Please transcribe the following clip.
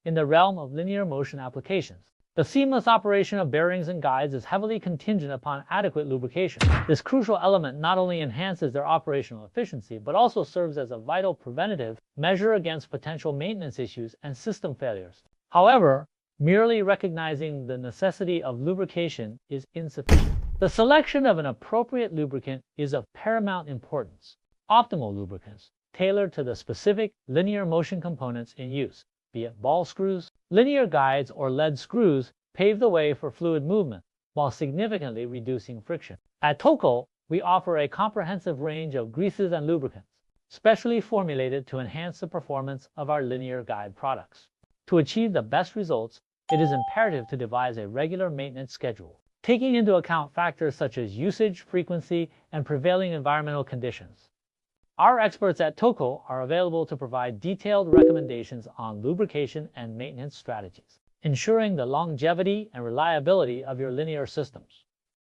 in the realm of linear motion applications. The seamless operation of bearings and guides is heavily contingent upon adequate lubrication. This crucial element not only enhances their operational efficiency, but also serves as a vital preventative measure against potential maintenance issues and system failures. However, merely recognizing the necessity of lubrication is insufficient. The selection of an appropriate lubricant is of paramount importance. Optimal lubricants, tailored to the specific linear motion components in use, be it ball screws, linear guides, or lead screws, pave the way for fluid movement while significantly reducing friction. At Toco, we offer a comprehensive range of greases and lubricants, specially formulated to enhance the performance of our linear guide products. To achieve the best results, it is imperative to devise a regular maintenance schedule, taking into account factors such as usage, frequency, and prevailing environmental conditions. Our experts at Toco are available to provide detailed recommendations on lubrication and maintenance strategies, ensuring the longevity and reliability of your linear systems.